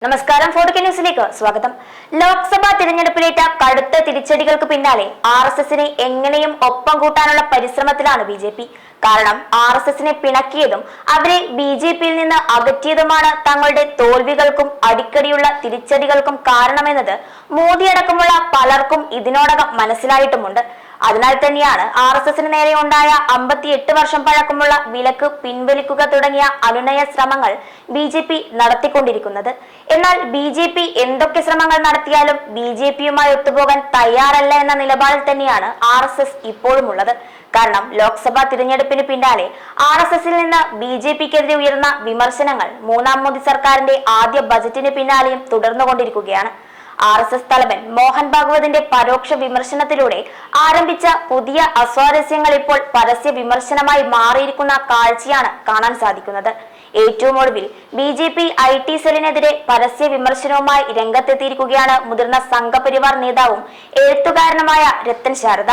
നമസ്കാരം. ഫോർട്ടുകെ ന്യൂസിലേക്ക് സ്വാഗതം. ലോക്സഭാ തിരഞ്ഞെടുപ്പിലേറ്റ കടുത്ത തിരിച്ചടികൾക്ക് പിന്നാലെ RSSനെ എങ്ങനെയും ഒപ്പം കൂട്ടാനുള്ള പരിശ്രമത്തിലാണ് BJP. കാരണം RSSനെ പിണക്കിയതും അവരെ BJPയിൽ നിന്ന് അകറ്റിയതുമാണ് തങ്ങളുടെ തോൽവികൾക്കും അടിക്കടിയുള്ള തിരിച്ചടികൾക്കും കാരണമെന്നത് മോദി അടക്കമുള്ള പലർക്കും ഇതിനോടകം മനസ്സിലായിട്ടുമുണ്ട്. അതിനാൽ തന്നെയാണ് RSSന് നേരെ ഉണ്ടായ 58 വർഷം പഴക്കമുള്ള വിലക്ക് പിൻവലിക്കുക തുടങ്ങിയ അനുനയ ശ്രമങ്ങൾ BJP നടത്തിക്കൊണ്ടിരിക്കുന്നത്. എന്നാൽ BJP എന്തൊക്കെ ശ്രമങ്ങൾ നടത്തിയാലും BJPയുമായി ഒത്തുപോകാൻ തയ്യാറല്ല എന്ന നിലപാടിൽ തന്നെയാണ് RSS ഇപ്പോഴും ഉള്ളത്. കാരണം ലോക്സഭാ തിരഞ്ഞെടുപ്പിന് പിന്നാലെ RSSൽ നിന്ന് BJPക്കെതിരെ ഉയർന്ന വിമർശനങ്ങൾ മൂന്നാം മോദി സർക്കാരിന്റെ ആദ്യ ബജറ്റിന് പിന്നാലെയും തുടർന്നുകൊണ്ടിരിക്കുകയാണ്. RSS തലവൻ മോഹൻ ഭാഗവതിന്റെ പരോക്ഷ വിമർശനത്തിലൂടെ ആരംഭിച്ച പുതിയ അസ്വാരസ്യങ്ങൾ ഇപ്പോൾ പരസ്യ വിമർശനമായി മാറിയിരിക്കുന്ന കാഴ്ചയാണ് കാണാൻ സാധിക്കുന്നത്. ഏറ്റവും ഒടുവിൽ BJP IT സെല്ലിനെതിരെ പരസ്യ വിമർശനവുമായി രംഗത്തെത്തിയിരിക്കുകയാണ് മുതിർന്ന സംഘപരിവാർ നേതാവും എഴുത്തുകാരനുമായ രത്തൻ ശാരദ.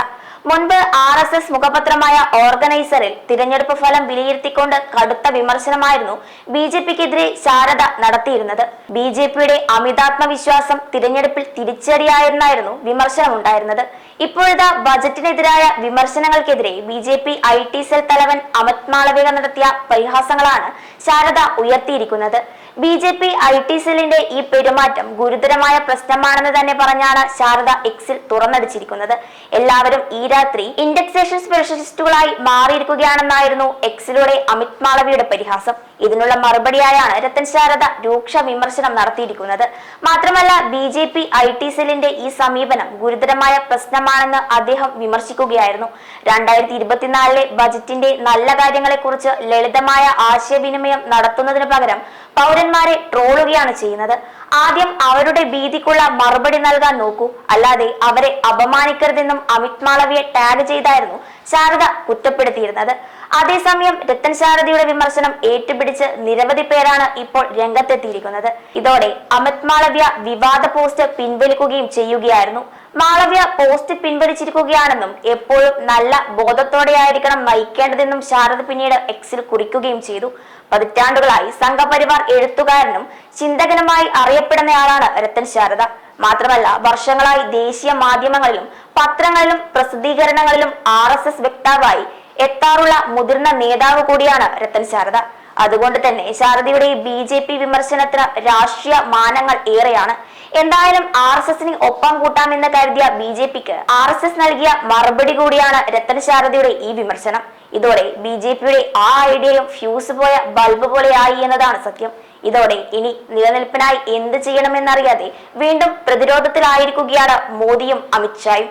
മുൻപ് RSS മുഖപത്രമായ ഓർഗനൈസറിൽ തിരഞ്ഞെടുപ്പ് ഫലം വിലയിരുത്തിക്കൊണ്ട് കടുത്ത വിമർശനമായിരുന്നു BJPക്കെതിരെ ശാരദ നടത്തിയിരുന്നത്. BJPയുടെ അമിതാത്മവിശ്വാസം തിരഞ്ഞെടുപ്പിൽ തിരിച്ചടിയായിരുന്നായിരുന്നു വിമർശനം ഉണ്ടായിരുന്നത്. ഇപ്പോഴത്തെ ബജറ്റിനെതിരായ വിമർശനങ്ങൾക്കെതിരെ BJP IT സെൽ തലവൻ അമിത് മാളവിക നടത്തിയ പരിഹാസങ്ങളാണ് ശാരദ ഉയർത്തിയിരിക്കുന്നത്. BJP IT സെല്ലിന്റെ ഈ പെരുമാറ്റം ഗുരുതരമായ പ്രശ്നമാണെന്ന് തന്നെ പറഞ്ഞാണ് ശാരദ എക്സിൽ തുറന്നടിച്ചിരിക്കുന്നത്. എല്ലാവരും ഈ രാത്രി ഇൻഡെക്സേഷൻ സ്പെഷ്യലിസ്റ്റുകളായി മാറിയിരിക്കുകയാണെന്നായിരുന്നു എക്സിലൂടെ അമിത് മാളവിയുടെ പരിഹാസം. ഇതിനുള്ള മറുപടിയായാണ് രത്തൻ ശാരദ രൂക്ഷ വിമർശനം നടത്തിയിരിക്കുന്നത്. മാത്രമല്ല BJP IT സെല്ലിന്റെ ഈ സമീപനം ഗുരുതരമായ പ്രശ്നമാണെന്ന് അദ്ദേഹം വിമർശിക്കുകയായിരുന്നു. 2024 ബജറ്റിന്റെ നല്ല കാര്യങ്ങളെക്കുറിച്ച് ലളിതമായ ആശയവിനിമയം നടത്തുന്നതിന് പകരം പൗരന്മാരെ ട്രോളുകയാണ് ചെയ്യുന്നത്. ആദ്യം അവരുടെ ഭീതിക്കുള്ള മറുപടി നൽകാൻ നോക്കൂ, അല്ലാതെ അവരെ അപമാനിക്കരുതെന്നും അമിത് മാളവിയെ ടാഗ് ചെയ്തായിരുന്നു ശാരദ കുറ്റപ്പെടുത്തിയിരുന്നത്. അതേസമയം രത്തൻ ശാരദയുടെ വിമർശനം ഏറ്റുപിടിച്ച് നിരവധി പേരാണ് ഇപ്പോൾ രംഗത്തെത്തിയിരിക്കുന്നത്. ഇതോടെ അമിത് മാളവ്യ വിവാദ പോസ്റ്റ് പിൻവലിക്കുകയും ചെയ്യുകയായിരുന്നു. മാളവ്യ പോസ്റ്റ് പിൻവലിച്ചിരിക്കുകയാണെന്നും എപ്പോഴും നല്ല ബോധത്തോടെയായിരിക്കണം നയിക്കേണ്ടതെന്നും ശാരദ പിന്നീട് എക്സിൽ കുറിക്കുകയും ചെയ്തു. പതിറ്റാണ്ടുകളായി സംഘപരിവാർ എഴുത്തുകാരനും ചിന്തകനുമായി അറിയപ്പെടുന്നയാളാണ് രത്തൻ ശാരദ. മാത്രമല്ല വർഷങ്ങളായി ദേശീയ മാധ്യമങ്ങളിലും പത്രങ്ങളിലും പ്രസിദ്ധീകരണങ്ങളിലും RSS വക്താവായി എത്താറുള്ള മുതിർന്ന നേതാവ് കൂടിയാണ് രത്തൻ ശാരദ. അതുകൊണ്ട് തന്നെ ശാരദയുടെ BJP വിമർശനത്തിന് രാഷ്ട്രീയ മാനങ്ങൾ ഏറെയാണ്. എന്തായാലും RSSന് ഒപ്പം കൂട്ടാമെന്ന് കരുതിയ BJPക്ക് RSS നൽകിയ മറുപടി കൂടിയാണ് രത്തൻ ശാരദയുടെ ഈ വിമർശനം. ഇതോടെ BJPയുടെ ആ ഐഡിയയും ഫ്യൂസ് പോയ ബൾബ് പോലെയായി എന്നതാണ് സത്യം. ഇതോടെ ഇനി നിലനിൽപ്പിനായി എന്ത് ചെയ്യണമെന്നറിയാതെ വീണ്ടും പ്രതിരോധത്തിലായിരിക്കുകയാണ് മോദിയും അമിത്ഷായും.